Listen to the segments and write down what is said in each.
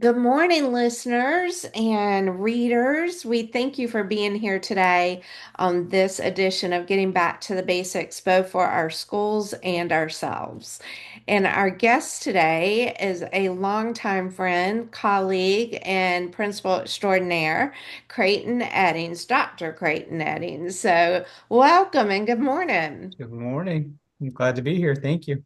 Good morning, listeners and readers. We thank you for being here today on this edition of Getting Back to the Basics, both for our schools and ourselves. And our guest today is a longtime friend, colleague, and principal extraordinaire, Creighton Eddings, Dr. Creighton Eddings. So, welcome and good morning. Good morning. I'm glad to be here. Thank you.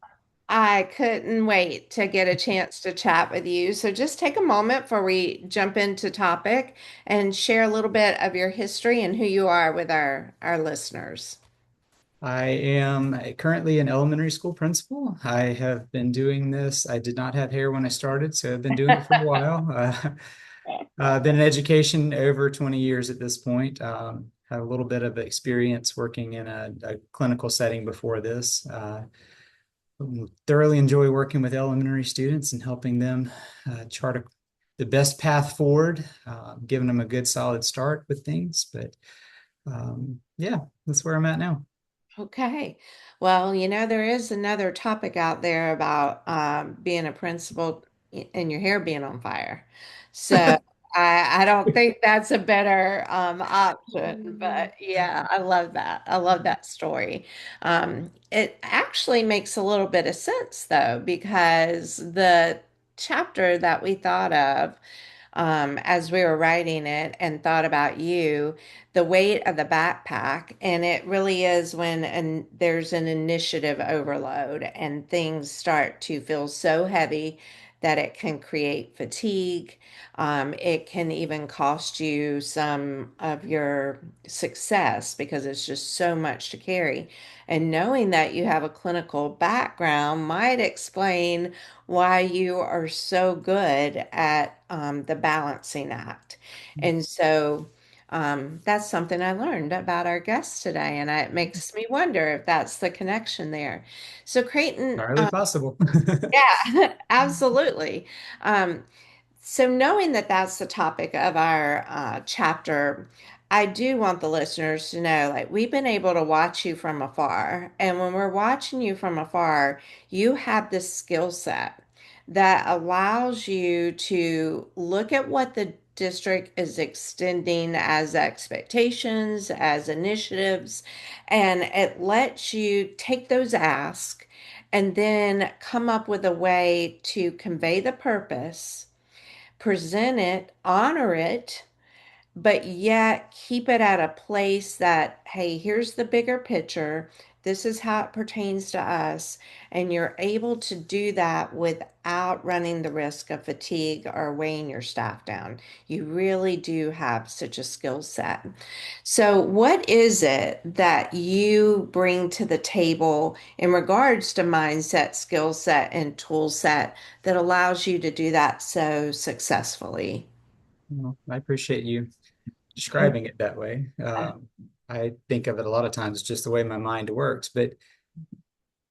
I couldn't wait to get a chance to chat with you. So just take a moment before we jump into topic and share a little bit of your history and who you are with our listeners. I am currently an elementary school principal. I have been doing this. I did not have hair when I started, so I've been doing it for a while. Been in education over 20 years at this point. Had a little bit of experience working in a clinical setting before this. Thoroughly enjoy working with elementary students and helping them the best path forward, giving them a good solid start with things. But yeah, that's where I'm at now. Okay. Well, there is another topic out there about being a principal and your hair being on fire. So I don't think that's a better option. But yeah, I love that. I love that story. It actually makes a little bit of sense though, because the chapter that we thought of as we were writing it and thought about you, the weight of the backpack. And it really is when there's an initiative overload and things start to feel so heavy that it can create fatigue. It can even cost you some of your success because it's just so much to carry. And knowing that you have a clinical background might explain why you are so good at the balancing act. And so that's something I learned about our guest today, and it makes me wonder if that's the connection there. So, Creighton, Entirely possible. yeah, absolutely. Um, so, knowing that that's the topic of our chapter, I do want the listeners to know like, we've been able to watch you from afar. And when we're watching you from afar, you have this skill set that allows you to look at what the district is extending as expectations, as initiatives, and it lets you take those asks and then come up with a way to convey the purpose, present it, honor it, but yet keep it at a place that, hey, here's the bigger picture. This is how it pertains to us. And you're able to do that without running the risk of fatigue or weighing your staff down. You really do have such a skill set. So, what is it that you bring to the table in regards to mindset, skill set, and tool set that allows you to do that so successfully? Well, I appreciate you describing it that way. I think of it a lot of times just the way my mind works, but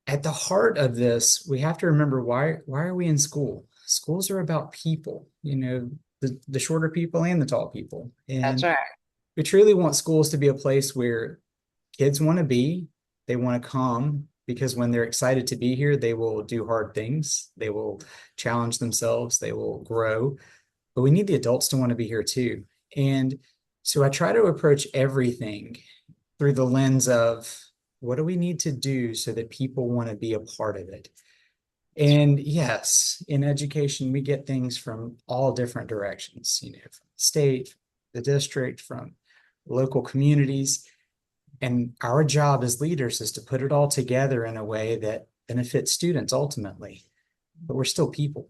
at the heart of this, we have to remember why are we in school? Schools are about people, the shorter people and the tall people. That's And right. we truly want schools to be a place where kids want to be, they want to come because when they're excited to be here, they will do hard things, they will challenge themselves, they will grow. But we need the adults to want to be here too. And so I try to approach everything through the lens of what do we need to do so that people want to be a part of it? And yes, in education, we get things from all different directions, from the state, the district, from local communities. And our job as leaders is to put it all together in a way that benefits students ultimately. But we're still people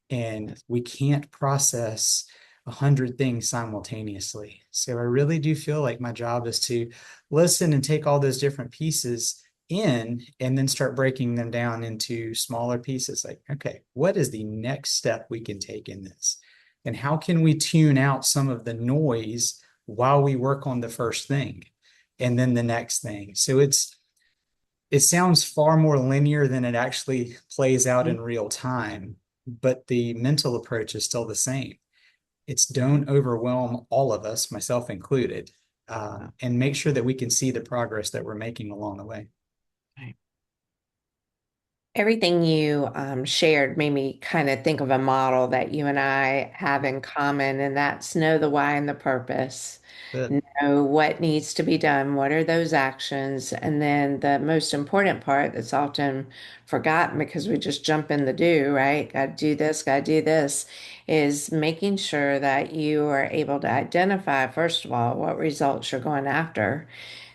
and we can't process 100 things simultaneously. So I really do feel like my job is to listen and take all those different pieces in and then start breaking them down into smaller pieces. Like, okay, what is the next step we can take in this? And how can we tune out some of the noise while we work on the first thing and then the next thing? So it sounds far more linear than it actually plays out in real time, but the mental approach is still the same. It's don't overwhelm all of us, myself included, and make sure that we can see the progress that we're making along the way. Everything you shared made me kind of think of a model that you and I have in common, and that's know the why and the purpose. But Know what needs to be done, what are those actions, and then the most important part that's often forgotten because we just jump in the do, right? Got to do this, got to do this, is making sure that you are able to identify, first of all, what results you're going after.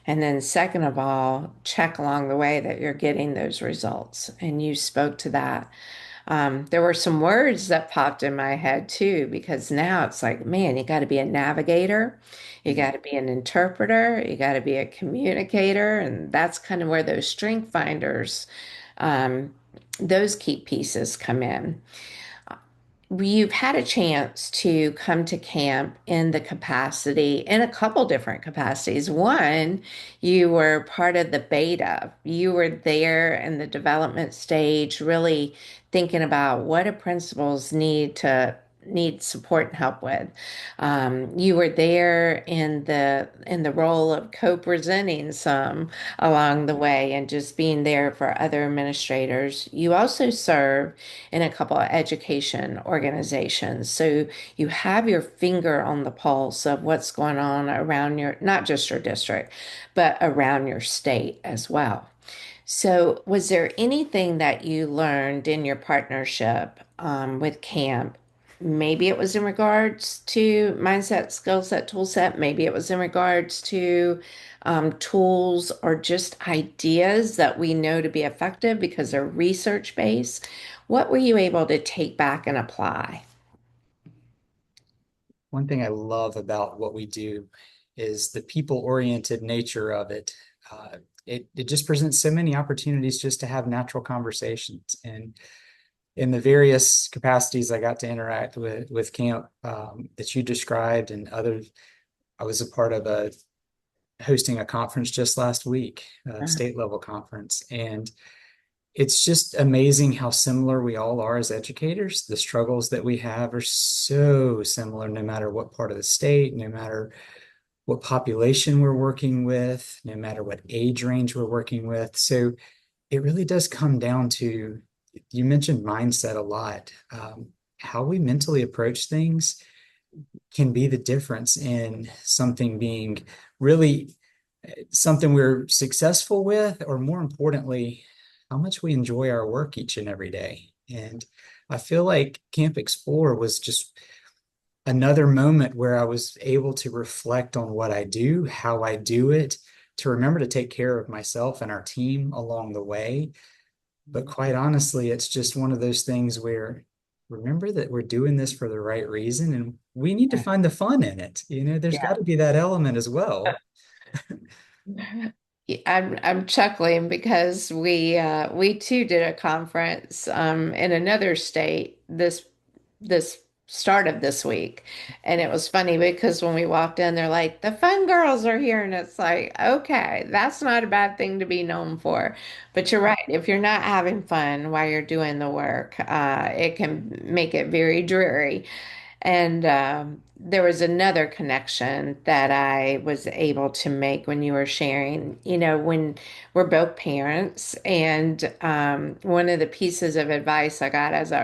And then, second of all, check along the way that you're getting those results. And you spoke to that. There were some words that popped in my head too, because now it's like, man, you got to be a navigator, you got to be an interpreter, you got to be a communicator. And that's kind of where those strength finders, um, those key pieces come in. You've had a chance to come to camp in the capacity, in a couple different capacities. One, you were part of the beta. You were there in the development stage, really thinking about what do principals need support and help with. You were there in the role of co-presenting some along the way and just being there for other administrators. You also serve in a couple of education organizations. So you have your finger on the pulse of what's going on around your, not just your district, but around your state as well. So, was there anything that you learned in your partnership with camp? Maybe it was in regards to mindset, skill set, tool set. Maybe it was in regards to tools or just ideas that we know to be effective because they're research based. What were you able to take back and apply? one thing I love about what we do is the people-oriented nature of it. It just presents so many opportunities just to have natural conversations. And in the various capacities I got to interact with camp that you described and others, I was a part of a hosting a conference just last week, a state level conference, and it's just amazing how similar we all are as educators. The struggles that we have are so similar, no matter what part of the state, no matter what population we're working with, no matter what age range we're working with. So it really does come down to, you mentioned mindset a lot. How we mentally approach things can be the difference in something being really something we're successful with, or more importantly, how much we enjoy our work each and every day. And I feel like Camp Explore was just another moment where I was able to reflect on what I do, how I do it, to remember to take care of myself and our team along the way. But quite honestly, it's just one of those things where remember that we're doing this for the right reason and we need to find the fun in it. There's got Yeah. to be that element as well. Yeah, I'm chuckling because we too did a conference in another state this start of this week. And it was funny because when we walked in, they're like, the fun girls are here. And it's like, okay, that's not a bad thing to be known for. But you're right. If you're not having fun while you're doing the work, it can make it very dreary. And there was another connection that I was able to make when you were sharing, when we're both parents. And one of the pieces of advice I got as a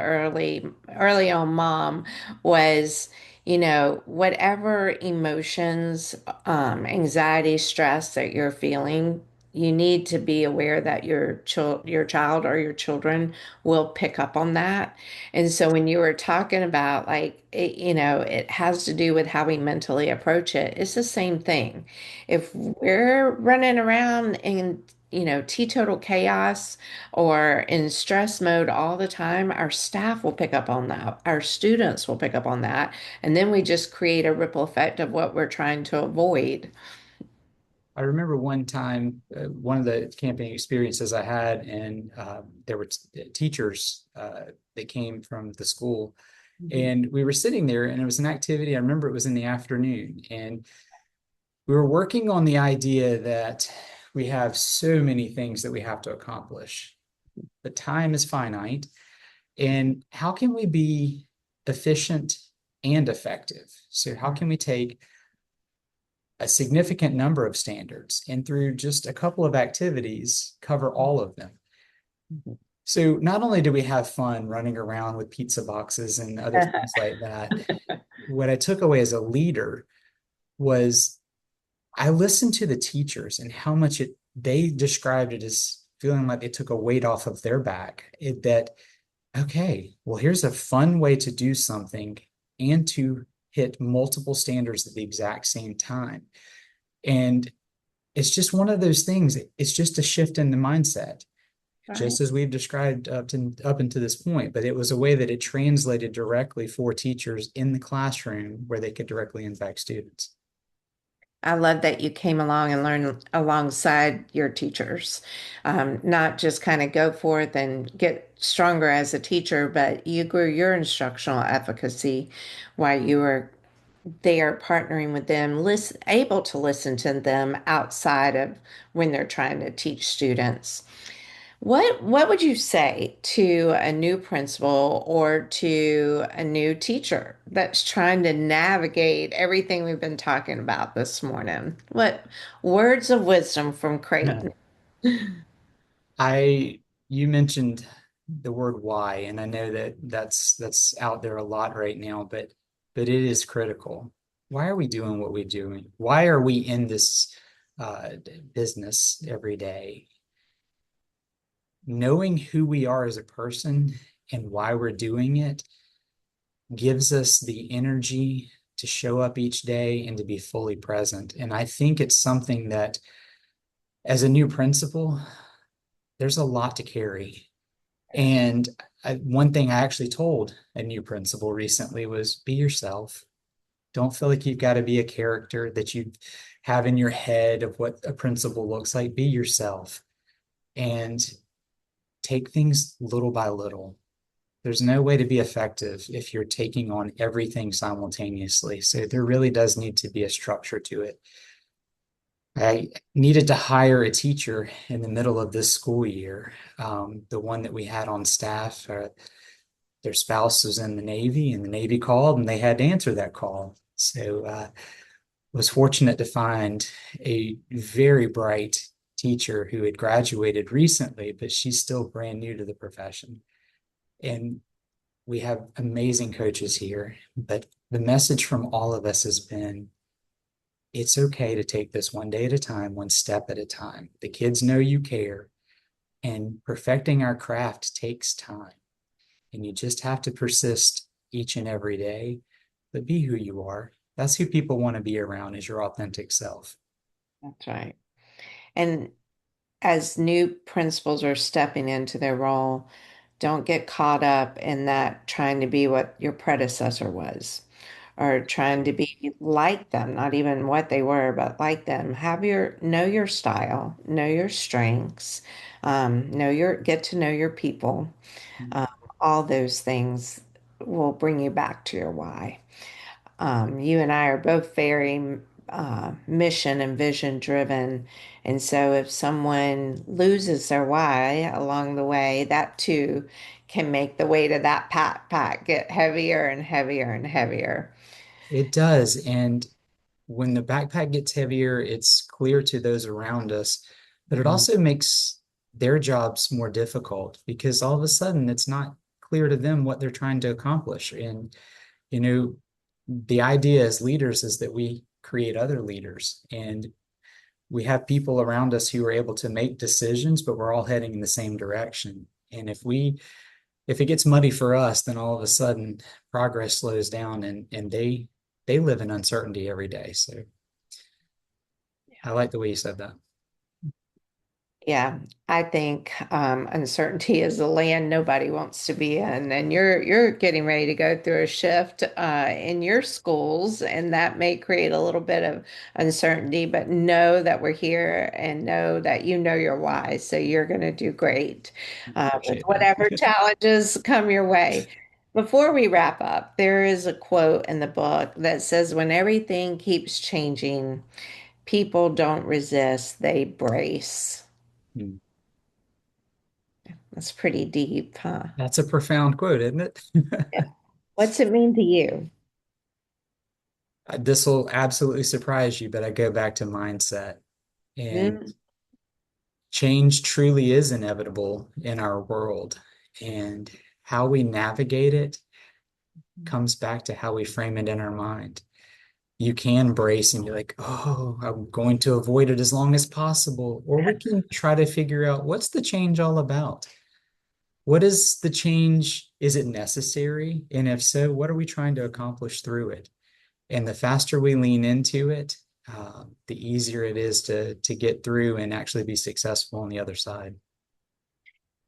early on mom was, whatever emotions, anxiety, stress that you're feeling, you need to be aware that your child or your children will pick up on that. And so when you were talking about like it, it has to do with how we mentally approach it. It's the same thing. If we're running around in, teetotal chaos or in stress mode all the time, our staff will pick up on that. Our students will pick up on that. And then we just create a ripple effect of what we're trying to avoid. I remember one time, one of the camping experiences I had, and there were teachers that came from the school, Mhm. and we were sitting there, and it was an activity. I remember it was in the afternoon, and we were working on the idea that we have so many things that we have to accomplish. The time is finite, and how can we be efficient and effective? So, how can we take a significant number of standards and through just a couple of activities cover all of them? So not only do we have fun running around with pizza boxes and other things like that, what I took away as a leader was I listened to the teachers and how much they described it as feeling like they took a weight off of their back. That, okay, well, here's a fun way to do something and to hit multiple standards at the exact same time. And it's just one of those things. It's just a shift in the mindset, Right. just as we've described up until this point. But it was a way that it translated directly for teachers in the classroom where they could directly impact students. I love that you came along and learned alongside your teachers. Not just kind of go forth and get stronger as a teacher, but you grew your instructional efficacy while you were there partnering with them, able to listen to them outside of when they're trying to teach students. What would you say to a new principal or to a new teacher that's trying to navigate everything we've been talking about this morning? What words of wisdom from Creighton? I you mentioned the word why, and I know that that's out there a lot right now, but it is critical. Why are we doing what we're doing? Why are we in this uh, business every day? Knowing who we are as a person and why we're doing it gives us the energy to show up each day and to be fully present. And I think it's something that, as a new principal, there's a lot to carry. And one thing I actually told a new principal recently was be yourself. Don't feel like you've got to be a character that you have in your head of what a principal looks like. Be yourself and take things little by little. There's no way to be effective if you're taking on everything simultaneously. So there really does need to be a structure to it. I needed to hire a teacher in the middle of this school year. The one that we had on staff, their spouse was in the Navy, and the Navy called, and they had to answer that call. So was fortunate to find a very bright teacher who had graduated recently, but she's still brand new to the profession. And we have amazing coaches here, but the message from all of us has been it's okay to take this one day at a time, one step at a time. The kids know you care, and perfecting our craft takes time. And you just have to persist each and every day, but be who you are. That's who people want to be around, is your authentic self. That's right. And as new principals are stepping into their role, don't get caught up in that trying to be what your predecessor was or trying to be like them, not even what they were, but like them. Know your style, know your strengths, get to know your people. Um, all those things will bring you back to your why. You and I are both very mission and vision driven. And so if someone loses their why along the way, that too can make the weight of that backpack get heavier and heavier and heavier. It does. And when the backpack gets heavier, it's clear to those around us, but it Mhm. also makes their jobs more difficult because all of a sudden it's not clear to them what they're trying to accomplish. And, you know, the idea as leaders is that we create other leaders and we have people around us who are able to make decisions, but we're all heading in the same direction. And if it gets muddy for us, then all of a sudden progress slows down and they live in uncertainty every day. So I like the way you said that. Yeah, I think uncertainty is a land nobody wants to be in, and you're getting ready to go through a shift in your schools, and that may create a little bit of uncertainty. But know that we're here, and know that you know your why, so you're going to do great with Appreciate that. whatever challenges come your way. Before we wrap up, there is a quote in the book that says, "When everything keeps changing, people don't resist; they brace." Hmm. That's pretty deep, huh? That's a profound quote, isn't it? Yeah. What's it mean to you? This will absolutely surprise you, but I go back to mindset. And Mm, change truly is inevitable in our world, and how we navigate it comes back to how we frame it in our mind. You can brace and be like, oh, I'm going to avoid it as long as possible. Or we can try to figure out what's the change all about? What is the change? Is it necessary? And if so, what are we trying to accomplish through it? And the faster we lean into it, the easier it is to get through and actually be successful on the other side.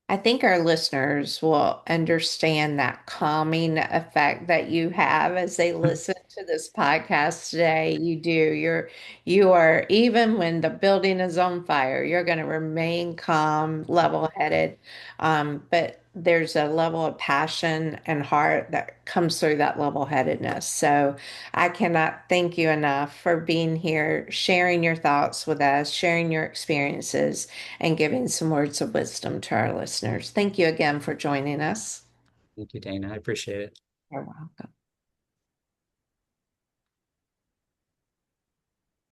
I think our listeners will understand that calming effect that you have as they listen to this podcast today. You do. You are, even when the building is on fire, you're going to remain calm, level-headed. But there's a level of passion and heart that comes through that level-headedness. So I cannot thank you enough for being here, sharing your thoughts with us, sharing your experiences, and giving some words of wisdom to our listeners. Thank you again for joining us. Thank you, Dana. I appreciate it. You're welcome.